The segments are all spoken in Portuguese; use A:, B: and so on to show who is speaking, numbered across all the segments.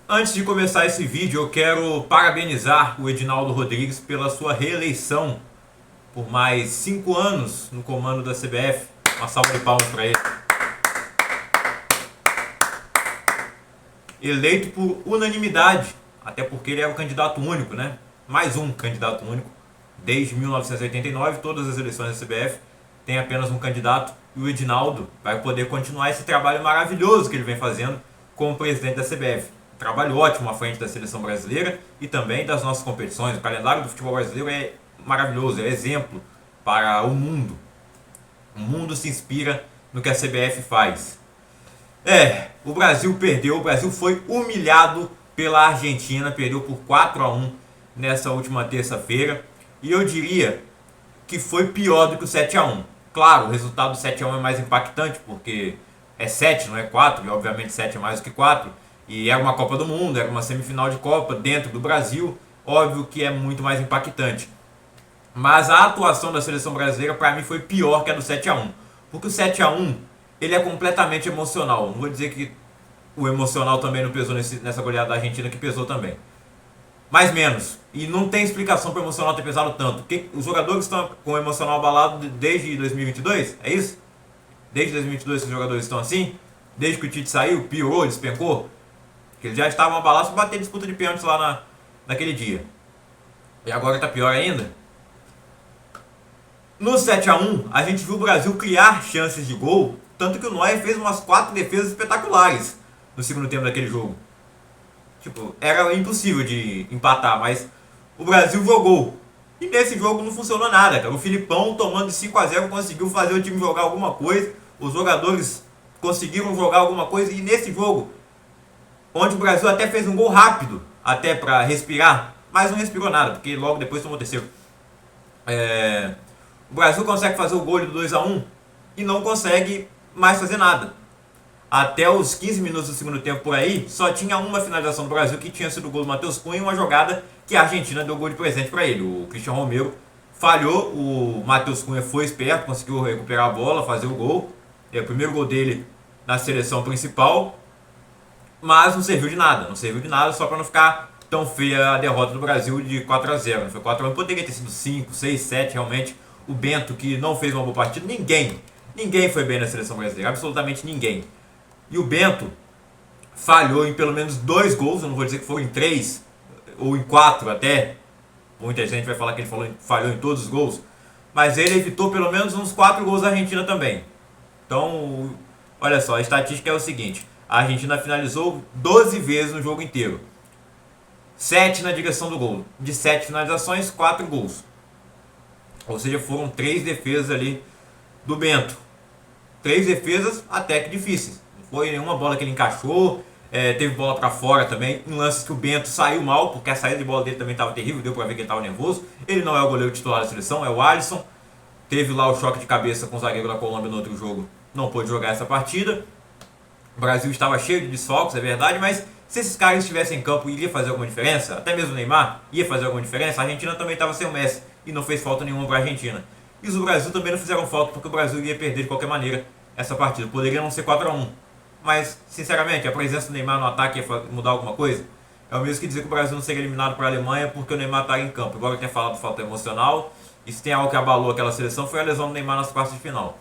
A: Antes de começar esse vídeo, eu quero parabenizar o Edinaldo Rodrigues pela sua reeleição por mais 5 anos no comando da CBF. Uma salva de palmas para ele. Eleito por unanimidade, até porque ele é o candidato único, né? Mais um candidato único. Desde 1989, todas as eleições da CBF tem apenas um candidato e o Edinaldo vai poder continuar esse trabalho maravilhoso que ele vem fazendo como presidente da CBF. Um trabalho ótimo à frente da seleção brasileira e também das nossas competições. O calendário do futebol brasileiro é maravilhoso, é exemplo para o mundo. O mundo se inspira no que a CBF faz. O Brasil perdeu, o Brasil foi humilhado pela Argentina, perdeu por 4-1 nessa última terça-feira. E eu diria que foi pior do que o 7-1. Claro, o resultado do 7-1 é mais impactante, porque é 7, não é 4, e obviamente 7 é mais do que 4. E era uma Copa do Mundo, era uma semifinal de Copa dentro do Brasil, óbvio que é muito mais impactante. Mas a atuação da seleção brasileira para mim foi pior que a do 7-1. Porque o 7-1 ele é completamente emocional. Não vou dizer que o emocional também não pesou nessa goleada da Argentina, que pesou também. Mais menos. E não tem explicação para o emocional ter pesado tanto. Porque os jogadores estão com o emocional abalado desde 2022? É isso? Desde 2022 que os jogadores estão assim? Desde que o Tite saiu, piorou, despencou? Porque eles já estavam abalados para bater disputa de pênaltis lá naquele dia. E agora está pior ainda? No 7-1, a gente viu o Brasil criar chances de gol, tanto que o Neuer fez umas 4 defesas espetaculares no segundo tempo daquele jogo. Tipo, era impossível de empatar, mas o Brasil jogou. E nesse jogo não funcionou nada, cara. O Filipão, tomando de 5-0, conseguiu fazer o time jogar alguma coisa. Os jogadores conseguiram jogar alguma coisa. E nesse jogo, onde o Brasil até fez um gol rápido, até para respirar, mas não respirou nada, porque logo depois tomou o terceiro. O Brasil consegue fazer o gol do 2-1 e não consegue mais fazer nada. Até os 15 minutos do segundo tempo por aí, só tinha uma finalização do Brasil, que tinha sido o gol do Matheus Cunha, e uma jogada que a Argentina deu gol de presente para ele. O Cristiano Romero falhou, o Matheus Cunha foi esperto, conseguiu recuperar a bola, fazer o gol. É o primeiro gol dele na seleção principal, mas não serviu de nada. Não serviu de nada, só para não ficar tão feia a derrota do Brasil de 4-0. Não foi 4-1, poderia ter sido 5, 6, 7, realmente. O Bento, que não fez uma boa partida, ninguém foi bem na seleção brasileira, absolutamente ninguém. E o Bento falhou em pelo menos 2 gols, eu não vou dizer que foram em 3 ou em 4 até. Muita gente vai falar que ele falhou em todos os gols, mas ele evitou pelo menos uns 4 gols da Argentina também. Então, olha só, a estatística é o seguinte: a Argentina finalizou 12 vezes no jogo inteiro, 7 na direção do gol. De 7 finalizações, 4 gols. Ou seja, foram 3 defesas ali do Bento. 3 defesas até que difíceis. Não foi nenhuma bola que ele encaixou. Teve bola para fora também, em lances que o Bento saiu mal, porque a saída de bola dele também estava terrível, deu para ver que ele estava nervoso. Ele não é o goleiro titular da seleção, é o Alisson. Teve lá o choque de cabeça com o zagueiro da Colômbia no outro jogo, não pôde jogar essa partida. O Brasil estava cheio de desfalques, é verdade, mas se esses caras estivessem em campo, iria fazer alguma diferença? Até mesmo o Neymar ia fazer alguma diferença? A Argentina também estava sem o Messi e não fez falta nenhuma para a Argentina. E os do Brasil também não fizeram falta, porque o Brasil ia perder de qualquer maneira essa partida. Poderia não ser 4-1, mas sinceramente, a presença do Neymar no ataque ia mudar alguma coisa? É o mesmo que dizer que o Brasil não seria eliminado para a Alemanha porque o Neymar está em campo. Agora eu tinha falado de falta emocional, e se tem algo que abalou aquela seleção foi a lesão do Neymar nas quartas de final.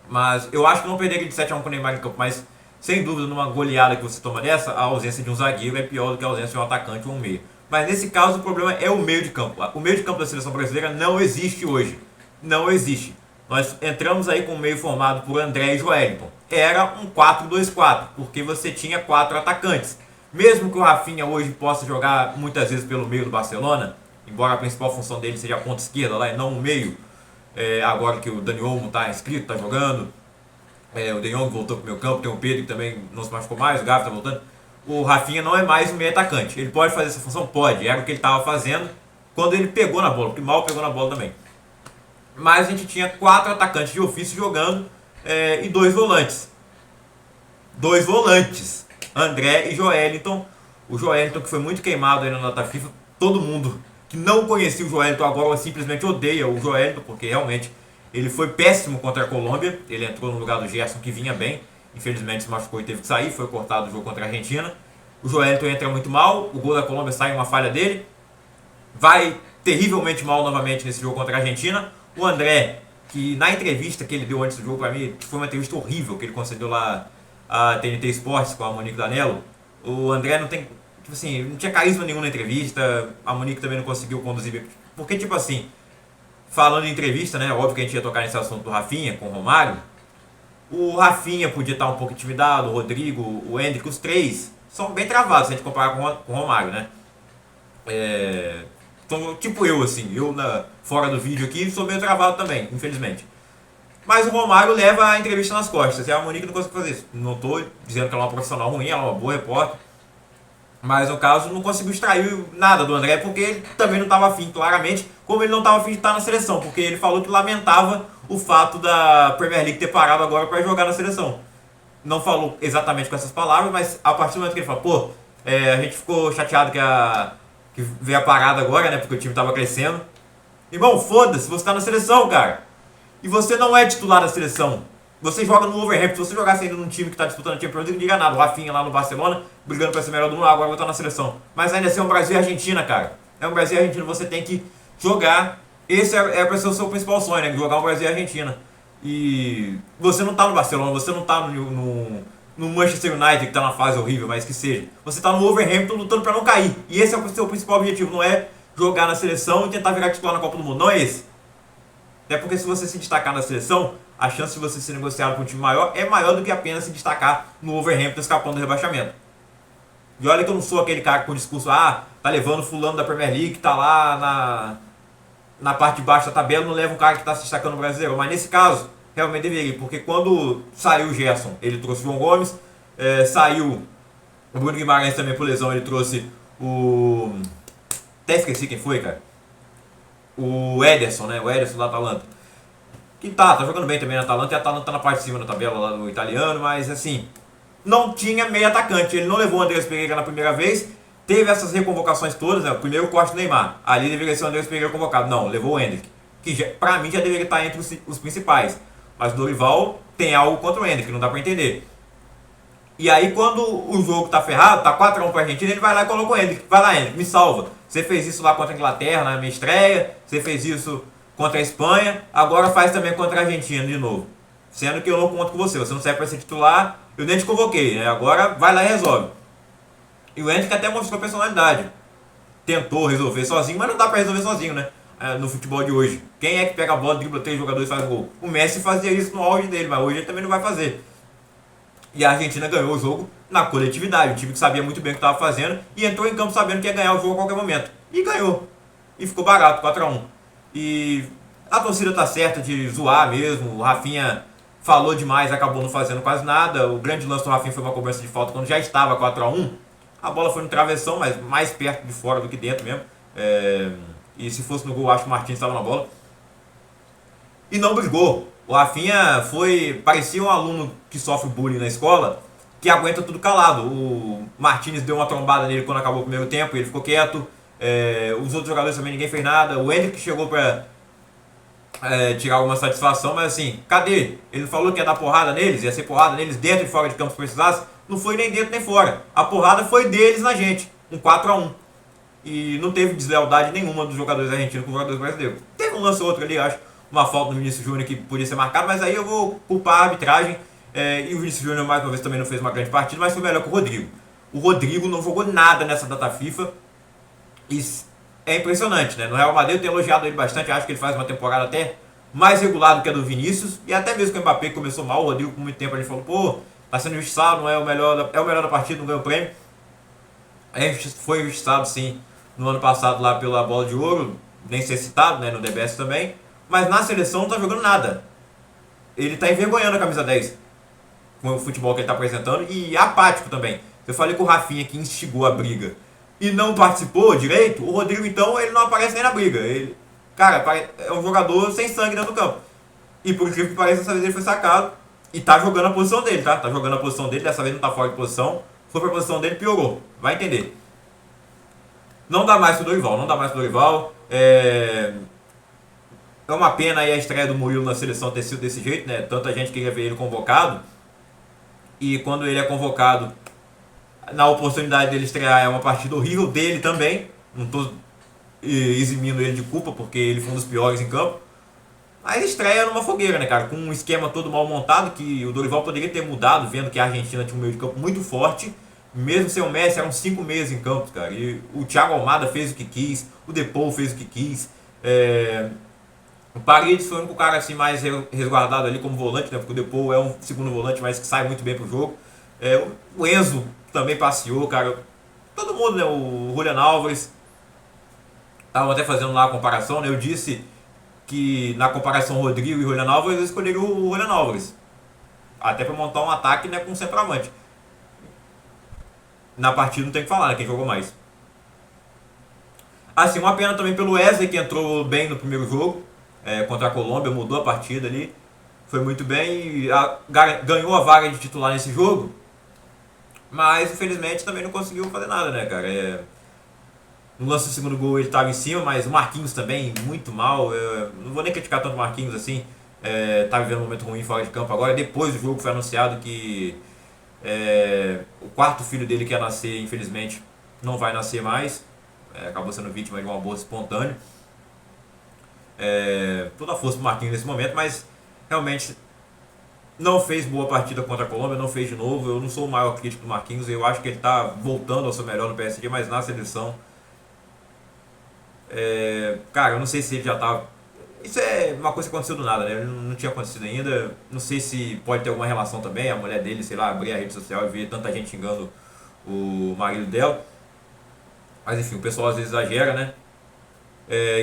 A: Mas eu acho que não perderia de 7-1 com o Neymar em campo, mas sem dúvida, numa goleada que você toma dessa, a ausência de um zagueiro é pior do que a ausência de um atacante ou um meio. Mas nesse caso o problema é o meio de campo. O meio de campo da seleção brasileira não existe hoje. Não existe. Nós entramos aí com um meio formado por André e Joelinton. Era um 4-2-4, porque você tinha 4 atacantes. Mesmo que o Rafinha hoje possa jogar muitas vezes pelo meio do Barcelona, embora a principal função dele seja a ponta esquerda lá e não o meio, agora que o Dani Olmo está inscrito, está jogando. O De Jong voltou pro meu campo, tem o Pedro que também não se machucou mais, o Gavi tá voltando. O Rafinha não é mais um meio atacante. Ele pode fazer essa função? Pode. Era o que ele estava fazendo quando ele pegou na bola, porque mal pegou na bola também. Mas a gente tinha 4 atacantes de ofício jogando e 2 volantes. 2 volantes. André e Joelinton. O Joelinton que foi muito queimado aí na data FIFA. Todo mundo que não conhecia o Joelinton agora simplesmente odeia o Joelinton, porque realmente ele foi péssimo contra a Colômbia. Ele entrou no lugar do Gerson, que vinha bem. Infelizmente se machucou e teve que sair. Foi cortado do jogo contra a Argentina. O Joelito entra muito mal, o gol da Colômbia sai em uma falha dele. Vai terrivelmente mal novamente nesse jogo contra a Argentina. O André, que na entrevista que ele deu antes do jogo pra mim, que foi uma entrevista horrível que ele concedeu lá a TNT Esportes com a Monique Danello. O André não tem, tipo assim, não tinha carisma nenhum na entrevista. A Monique também não conseguiu conduzir bem. Porque, tipo assim, falando em entrevista, né? Óbvio que a gente ia tocar nesse assunto do Rafinha com o Romário. O Rafinha podia estar um pouco intimidado, o Rodrigo, o Endrick, os três são bem travados se a gente comparar com o Romário, né? Então, tipo eu, assim, fora do vídeo aqui, sou meio travado também, infelizmente. Mas o Romário leva a entrevista nas costas, e a Monique não consegue fazer isso. Não estou dizendo que ela é uma profissional ruim, ela é uma boa repórter. Mas no caso não conseguiu extrair nada do André, porque ele também não estava afim, claramente, como ele não estava afim de estar na seleção, porque ele falou que lamentava o fato da Premier League ter parado agora para jogar na seleção. Não falou exatamente com essas palavras, mas a partir do momento que ele falou, pô, a gente ficou chateado que veio a parada agora, né, porque o time estava crescendo. Irmão, foda-se, você está na seleção, cara. E você não é titular da seleção. Você joga no Wolverhampton. Se você jogasse ainda num time que está disputando a Champions League, não diga nada. O Rafinha lá no Barcelona, brigando para ser melhor do mundo, agora vai estar na seleção. Mas ainda assim é um Brasil e Argentina, cara. É um Brasil e Argentina, você tem que jogar. Esse para ser o seu principal sonho, né? Jogar um Brasil e Argentina. E você não tá no Barcelona, você não tá no Manchester United, que tá numa fase horrível, mas que seja. Você tá no Wolverhampton lutando para não cair. E esse é o seu principal objetivo, não é jogar na seleção e tentar virar titular na Copa do Mundo. Não é esse. Até porque se você se destacar na seleção, a chance de você ser negociado para um time maior é maior do que apenas se destacar no Wolverhampton escapando do rebaixamento. E olha que eu não sou aquele cara com o discurso, tá levando fulano da Premier League, tá lá na parte de baixo da tabela, não leva um cara que está se destacando no Brasileiro. Mas nesse caso, realmente deveria, porque quando saiu o Gerson, ele trouxe o João Gomes, saiu o Bruno Guimarães também por lesão, ele trouxe o... Até esqueci quem foi, cara. O Ederson, né? O Ederson da Atalanta. Que tá jogando bem também na Atalanta, e a Atalanta tá na parte de cima da tabela lá do italiano, mas assim, não tinha meio atacante. Ele não levou o Andrés Pereira na primeira vez, teve essas reconvocações todas, né? O primeiro corte do Neymar, ali deveria ser o Andrés Pereira convocado. Não, levou o Endrick, que já, pra mim já deveria estar entre os principais. Mas o Dorival tem algo contra o Endrick, não dá pra entender. E aí quando o jogo tá ferrado, tá 4x1 pra Argentina, ele vai lá e coloca o Endrick. Vai lá, Endrick, me salva. Você fez isso lá contra a Inglaterra na minha estreia, você fez isso contra a Espanha, agora faz também contra a Argentina de novo. Sendo que eu não conto com você não serve para ser titular, eu nem te convoquei, né? Agora vai lá e resolve. E o Endrick até mostrou personalidade. Tentou resolver sozinho, mas não dá para resolver sozinho, né? No futebol de hoje. Quem é que pega a bola, dribla 3 jogadores e faz gol? O Messi fazia isso no auge dele, mas hoje ele também não vai fazer. E a Argentina ganhou o jogo na coletividade. O time que sabia muito bem o que estava fazendo e entrou em campo sabendo que ia ganhar o jogo a qualquer momento. E ganhou. E ficou barato, 4x1. E a torcida tá certa de zoar mesmo. O Rafinha falou demais, acabou não fazendo quase nada. O grande lance do Rafinha foi uma cobrança de falta quando já estava 4x1. A bola foi no travessão, mas mais perto de fora do que dentro mesmo. E se fosse no gol, acho que o Martins estava na bola. E não brigou. O Rafinha parecia um aluno que sofre bullying na escola, que aguenta tudo calado. O Martins deu uma trombada nele quando acabou o primeiro tempo, ele ficou quieto. Os outros jogadores também ninguém fez nada. O Endrick chegou pra tirar alguma satisfação, mas assim, cadê? Ele falou que ia dar porrada neles, ia ser porrada neles dentro e fora de campo se precisasse. Não foi nem dentro nem fora. A porrada foi deles na gente, um 4x1. E não teve deslealdade nenhuma dos jogadores argentinos com os jogadores brasileiros. Teve um lance ou outro ali, acho, uma falta no Vinícius Júnior que podia ser marcado, mas aí eu vou culpar a arbitragem. E o Vinícius Júnior mais uma vez também não fez uma grande partida, mas foi melhor que o Rodrigo. O Rodrigo não jogou nada nessa data FIFA. E é impressionante, né? No Real Madrid eu tenho elogiado ele bastante, acho que ele faz uma temporada até mais regular do que a do Vinícius. E até mesmo que o Mbappé começou mal, o Rodrigo por muito tempo ele falou, pô, tá sendo injustiçado, não é o melhor da partida, não ganhou o prêmio. Foi injustiçado sim no ano passado lá pela Bola de Ouro, nem ser citado, né, no The Best também. Mas na seleção não tá jogando nada. Ele tá envergonhando a camisa 10 com o futebol que ele tá apresentando e apático também. Eu falei com o Rafinha que instigou a briga e não participou direito, o Rodrigo então ele não aparece nem na briga. Ele, cara, é um jogador sem sangue dentro do campo. E por incrível que pareça, dessa vez ele foi sacado e tá jogando a posição dele, tá? Tá jogando a posição dele, dessa vez não tá fora de posição. Foi pra posição dele, piorou. Vai entender. Não dá mais pro Dorival, não dá mais pro Dorival. É uma pena aí a estreia do Murilo na seleção ter sido desse jeito, né? Tanta gente queria ver ele convocado. E quando ele é convocado, Na oportunidade dele estrear é uma partida horrível dele também. Não estou eximindo ele de culpa, porque ele foi um dos piores em campo. Mas estreia numa fogueira, né, cara? Com um esquema todo mal montado, que o Dorival poderia ter mudado, vendo que a Argentina tinha um meio de campo muito forte. Mesmo sem o Messi, eram 5 meses em campo, cara. E o Thiago Almada fez o que quis, o Depou fez o que quis. O Paredes foi o único cara assim, mais resguardado ali como volante, né? Porque o Depou é um segundo volante, mas que sai muito bem pro jogo. O Enzo também passeou, cara. Todo mundo, né? O Julian Álvares. Estavam até fazendo lá a comparação, né? Eu disse que na comparação Rodrigo e Julian Álvares, eu escolheria o Julian Álvares. Até para montar um ataque, né, com um centroavante. Na partida não tem o que falar, né? Quem jogou mais. Assim, uma pena também pelo Wesley, que entrou bem no primeiro jogo. Contra a Colômbia, mudou a partida ali. Foi muito bem e ganhou a vaga de titular nesse jogo. Mas, infelizmente, também não conseguiu fazer nada, né, cara? No lance do segundo gol ele estava em cima, mas o Marquinhos também, muito mal. Não vou nem criticar tanto o Marquinhos assim. Tá vivendo um momento ruim fora de campo agora. Depois do jogo foi anunciado que o quarto filho dele que ia nascer, infelizmente, não vai nascer mais. Acabou sendo vítima de um aborto espontâneo. Toda a força pro Marquinhos nesse momento, mas realmente não fez boa partida contra a Colômbia, não fez de novo. Eu não sou o maior crítico do Marquinhos, eu acho que ele está voltando ao seu melhor no PSG, mas na seleção, cara, eu não sei se ele já tá. Isso é uma coisa que aconteceu do nada, né? Ele não tinha acontecido ainda. Não sei se pode ter alguma relação também. A mulher dele, sei lá, abrir a rede social e ver tanta gente xingando o marido dela. Mas enfim, o pessoal às vezes exagera, né?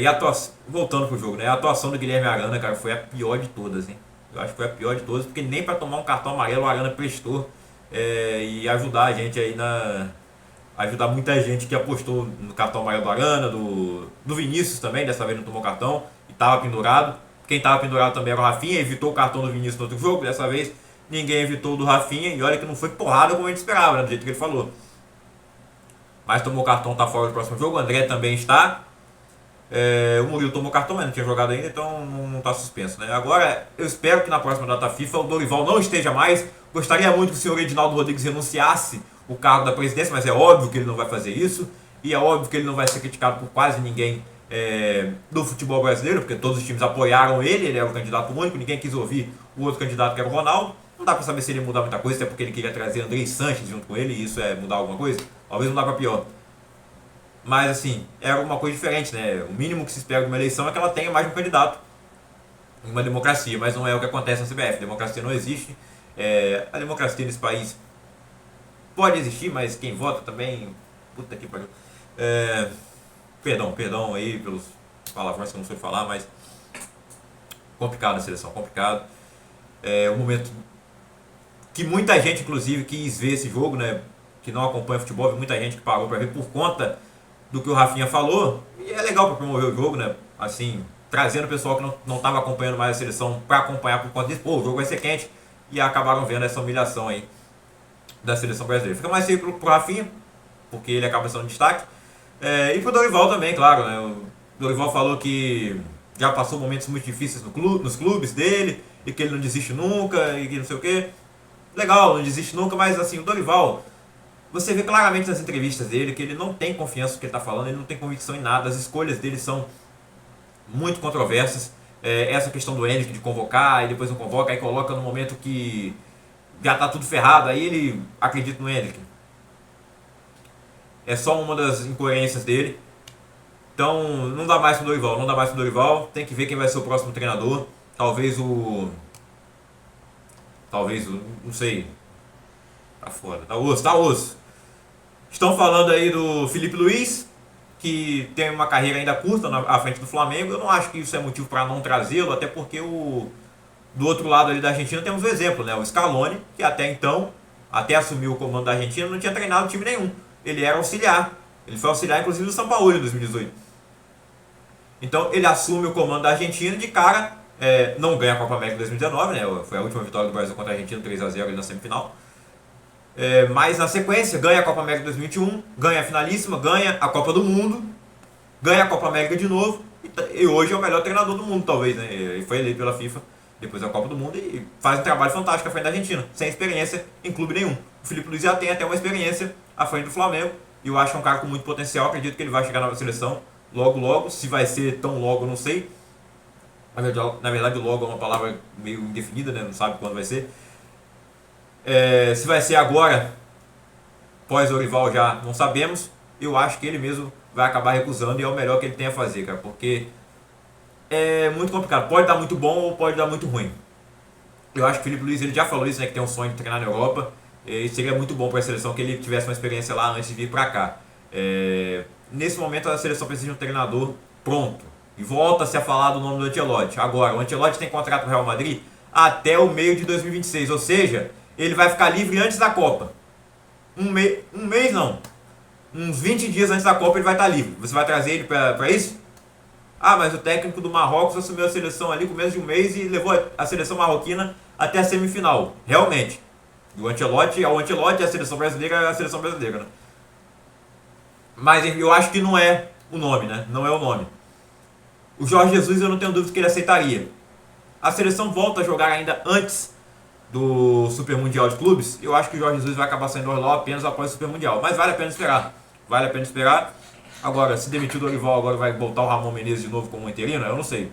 A: E a atuação, voltando pro jogo, né? A atuação do Guilherme Arana, cara, foi a pior de todas, hein? Eu acho que foi a pior de todas, porque nem para tomar um cartão amarelo o Arana prestou. E ajudar a gente aí ajudar muita gente que apostou no cartão amarelo do Arana, do Vinícius também, dessa vez não tomou cartão e estava pendurado. Quem estava pendurado também era o Rafinha, evitou o cartão do Vinícius no outro jogo, dessa vez ninguém evitou o do Rafinha, e olha que não foi porrada como a gente esperava, né, do jeito que ele falou. Mas tomou cartão, tá fora do próximo jogo, o André também está. O Murilo tomou cartão, mas não tinha jogado ainda, então não está suspenso, né? Agora, eu espero que na próxima data FIFA o Dorival não esteja mais. Gostaria muito que o senhor Edinaldo Rodrigues renunciasse o cargo da presidência, mas é óbvio que ele não vai fazer isso. E é óbvio que ele não vai ser criticado por quase ninguém do futebol brasileiro, porque todos os times apoiaram ele era o candidato único, ninguém quis ouvir o outro candidato que era o Ronaldo. Não dá para saber se ele ia mudar muita coisa, até porque ele queria trazer Andrei Sanches junto com ele, e isso é mudar alguma coisa. Talvez mudar para pior. Mas assim, é alguma coisa diferente, né? O mínimo que se espera de uma eleição é que ela tenha mais de um candidato em uma democracia, mas não é o que acontece na CBF. Democracia não existe. A democracia nesse país pode existir, mas quem vota também. Puta que pariu. Perdão aí pelos palavrões que eu não sei falar, mas complicado a seleção, complicado. Um momento que muita gente, inclusive, quis ver esse jogo, né? Que não acompanha futebol, muita gente que parou para ver por conta do que o Rafinha falou. E é legal para promover o jogo, né? Assim, trazendo o pessoal que não estava acompanhando mais a seleção para acompanhar por conta disso. Pô, o jogo vai ser quente. E acabaram vendo essa humilhação aí da seleção brasileira. Fica mais feio pro Rafinha, porque ele acaba sendo destaque. E pro Dorival também, claro, né? O Dorival falou que já passou momentos muito difíceis nos clubes dele, e que ele não desiste nunca, e que não sei o quê. Legal, não desiste nunca, mas assim, o Dorival, você vê claramente nas entrevistas dele que ele não tem confiança no que ele está falando, ele não tem convicção em nada, as escolhas dele são muito controversas. Essa questão do Henrique de convocar, e depois não convoca, aí coloca no momento que já está tudo ferrado, aí ele acredita no Henrique. É só uma das incoerências dele. Então, não dá mais pro Dorival, tem que ver quem vai ser o próximo treinador. Talvez, não sei. Tá foda, tá osso. Estão falando aí do Felipe Luiz, que tem uma carreira ainda curta à frente do Flamengo. Eu não acho que isso é motivo para não trazê-lo, até porque do outro lado ali da Argentina temos o exemplo, né? O Scaloni, que até então, até assumir o comando da Argentina, não tinha treinado time nenhum. Ele era auxiliar. Ele foi auxiliar, inclusive, do São Paulo em 2018. Então, ele assume o comando da Argentina de cara. Não ganha a Copa América em 2019, né? Foi a última vitória do Brasil contra a Argentina, 3-0 ali na semifinal. Mas na sequência, ganha a Copa América 2021, ganha a finalíssima, ganha a Copa do Mundo, ganha a Copa América de novo, e hoje é o melhor treinador do mundo, talvez, né? Ele foi eleito pela FIFA depois da Copa do Mundo e faz um trabalho fantástico à frente da Argentina, sem experiência em clube nenhum. O Filipe Luiz já tem até uma experiência à frente do Flamengo e eu acho que é um cara com muito potencial, acredito que ele vai chegar na seleção logo logo, se vai ser tão logo eu não sei. Na verdade logo é uma palavra meio indefinida, né? Não sabe quando vai ser. Se vai ser agora, pós-Dorival já não sabemos. Eu acho que ele mesmo vai acabar recusando e é o melhor que ele tem a fazer, cara, porque é muito complicado. Pode dar muito bom ou pode dar muito ruim. Eu acho que o Filipe Luiz ele já falou isso, né, que tem um sonho de treinar na Europa. E seria muito bom para a seleção que ele tivesse uma experiência lá antes de vir para cá. Nesse momento a seleção precisa de um treinador pronto. E volta-se a falar do nome do Ancelotti. Agora, o Ancelotti tem contrato com o Real Madrid até o meio de 2026. Ou seja, ele vai ficar livre antes da Copa. Um mês não. Uns 20 dias antes da Copa ele vai estar livre. Você vai trazer ele para isso? Ah, mas o técnico do Marrocos assumiu a seleção ali com menos de um mês e levou a seleção marroquina até a semifinal. Realmente. Do Ancelotti ao Ancelotti, a seleção brasileira é a seleção brasileira, né? Mas eu acho que não é o nome, né? Não é o nome. O Jorge Jesus eu não tenho dúvida que ele aceitaria. A seleção volta a jogar ainda antes do Super Mundial de Clubes. Eu acho que o Jorge Jesus vai acabar saindo lá apenas após o Super Mundial. Mas vale a pena esperar. Vale a pena esperar. Agora, se demitir o Dorival, agora vai voltar o Ramon Menezes de novo como interino? Eu não sei.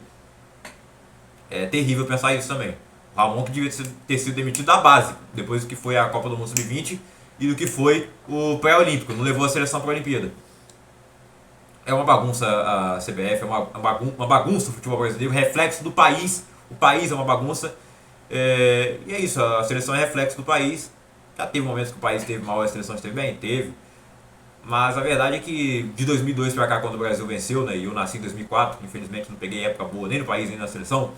A: É terrível pensar isso também. O Ramon que devia ter sido demitido da base, depois do que foi a Copa do Mundo Sub-20 e do que foi o pré-olímpico. Não levou a seleção para a Olimpíada. É uma bagunça a CBF, é uma bagunça o futebol brasileiro, reflexo do país. O país é uma bagunça. E é isso, a seleção é reflexo do país. Já teve momentos que o país esteve mal e a seleção esteve bem? Teve. Mas a verdade é que de 2002 para cá, quando o Brasil venceu, né, e eu nasci em 2004, infelizmente não peguei época boa nem no país nem na seleção,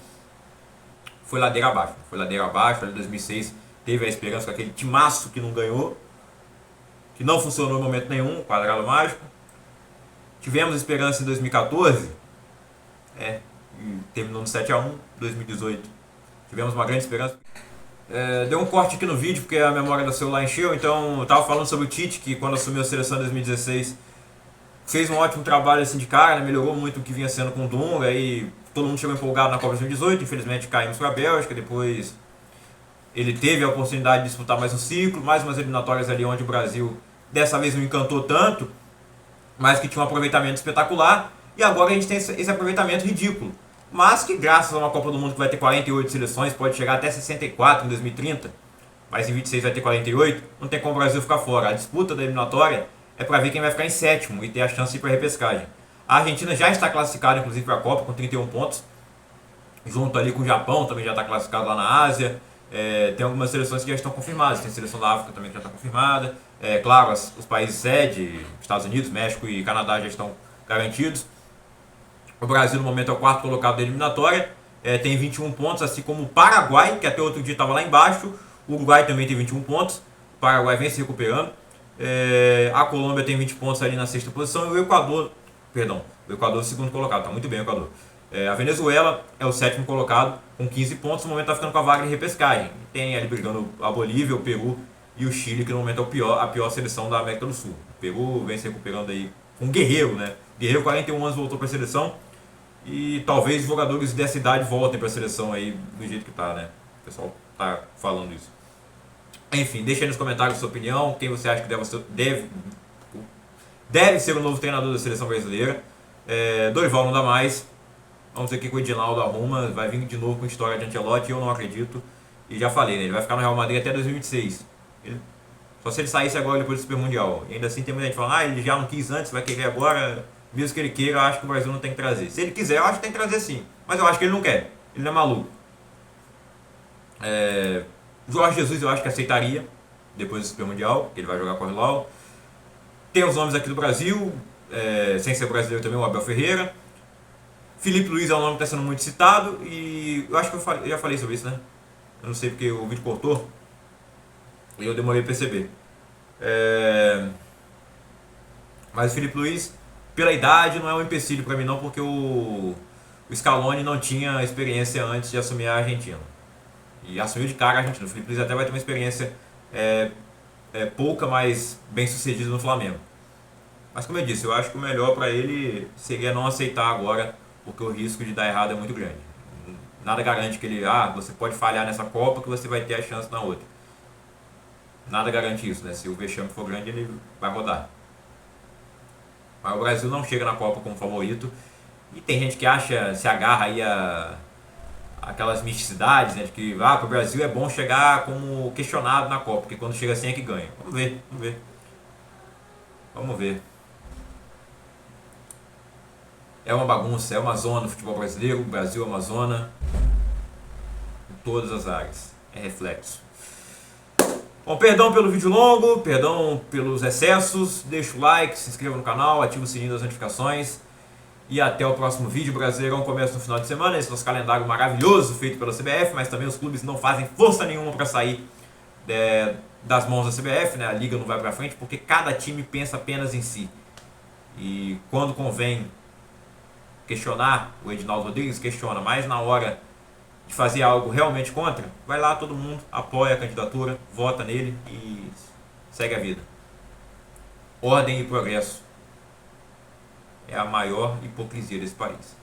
A: foi ladeira abaixo. Foi ladeira abaixo, em 2006 teve a esperança com aquele timaço que não ganhou, que não funcionou em momento nenhum, quadrado mágico. Tivemos esperança em 2014, e terminou no 7-1, 2018. Tivemos uma grande esperança. Deu um corte aqui no vídeo porque a memória do celular encheu, então eu tava falando sobre o Tite, que quando assumiu a seleção em 2016 fez um ótimo trabalho assim de cara, né? Melhorou muito o que vinha sendo com o Dunga, aí todo mundo chegou empolgado na Copa de 2018, infelizmente caímos para a Bélgica, depois ele teve a oportunidade de disputar mais um ciclo, mais umas eliminatórias ali onde o Brasil dessa vez não encantou tanto, mas que tinha um aproveitamento espetacular, e agora a gente tem esse aproveitamento ridículo. Mas que graças a uma Copa do Mundo que vai ter 48 seleções, pode chegar até 64 em 2030, mas em 26 vai ter 48, não tem como o Brasil ficar fora. A disputa da eliminatória é para ver quem vai ficar em sétimo e ter a chance de ir para a repescagem. A Argentina já está classificada, inclusive, para a Copa com 31 pontos, junto ali com o Japão, também já está classificado lá na Ásia. Tem algumas seleções que já estão confirmadas, tem a seleção da África também que já está confirmada. Claro, os países sede, Estados Unidos, México e Canadá já estão garantidos. O Brasil no momento é o quarto colocado da eliminatória, tem 21 pontos, assim como o Paraguai, que até outro dia estava lá embaixo. O Uruguai também tem 21 pontos, o Paraguai vem se recuperando. A Colômbia tem 20 pontos ali na sexta posição e o Equador é o segundo colocado, está muito bem o Equador. A Venezuela é o sétimo colocado com 15 pontos, no momento está ficando com a vaga de repescagem. Tem ali brigando a Bolívia, o Peru e o Chile, que no momento é a pior seleção da América do Sul. O Peru vem se recuperando aí com o Guerreiro, né? Guerreiro, 41 anos, voltou para a seleção. E talvez jogadores dessa idade voltem para a seleção aí do jeito que tá, né? O pessoal tá falando isso. Enfim, deixa aí nos comentários a sua opinião, quem você acha que deve ser o novo treinador da seleção brasileira. Dorival não dá mais. Vamos ver o que o Edinaldo arruma. Vai vir de novo com história de Ancelotti, eu não acredito. E já falei, né? Ele vai ficar no Real Madrid até 2026. Só se ele saísse agora depois do Super Mundial. E ainda assim tem muita gente falando, ele já não quis antes, vai querer agora. Mesmo que ele queira, eu acho que o Brasil não tem que trazer. Se ele quiser, eu acho que tem que trazer sim. Mas eu acho que ele não quer. Ele não é maluco. Jorge Jesus eu acho que aceitaria, depois do Super Mundial, que ele vai jogar com o Hilal. Tem os nomes aqui do Brasil, sem ser brasileiro também, o Abel Ferreira. Filipe Luiz é um nome que está sendo muito citado e eu acho que eu já falei sobre isso, né? Eu não sei porque o vídeo cortou e eu demorei a perceber. Mas o Filipe Luiz, pela idade, não é um empecilho para mim não, porque o Scaloni não tinha experiência antes de assumir a Argentina. E assumiu de cara a Argentina. O Filipe Luiz até vai ter uma experiência pouca, mas bem sucedida no Flamengo. Mas como eu disse, eu acho que o melhor para ele seria não aceitar agora, porque o risco de dar errado é muito grande. Nada garante que ele, você pode falhar nessa Copa que você vai ter a chance na outra. Nada garante isso, né? Se o vexame for grande, ele vai rodar. Mas o Brasil não chega na Copa como favorito. E tem gente que acha, se agarra aí a aquelas misticidades, né? De que pro Brasil é bom chegar como questionado na Copa, porque quando chega assim é que ganha. Vamos ver, vamos ver. Vamos ver. É uma bagunça, é uma zona no futebol brasileiro. O Brasil é uma zona em todas as áreas. É reflexo. Bom, perdão pelo vídeo longo, perdão pelos excessos. Deixa o like, se inscreva no canal, ativa o sininho das notificações. E até o próximo vídeo. Brasileirão começa no final de semana. Esse nosso calendário maravilhoso feito pela CBF, mas também os clubes não fazem força nenhuma para sair das mãos da CBF, né? A liga não vai para frente porque cada time pensa apenas em si. E quando convém questionar, o Edinaldo Rodrigues questiona, mas na hora de fazer algo realmente contra, vai lá todo mundo, apoia a candidatura, vota nele e segue a vida. Ordem e progresso é a maior hipocrisia desse país.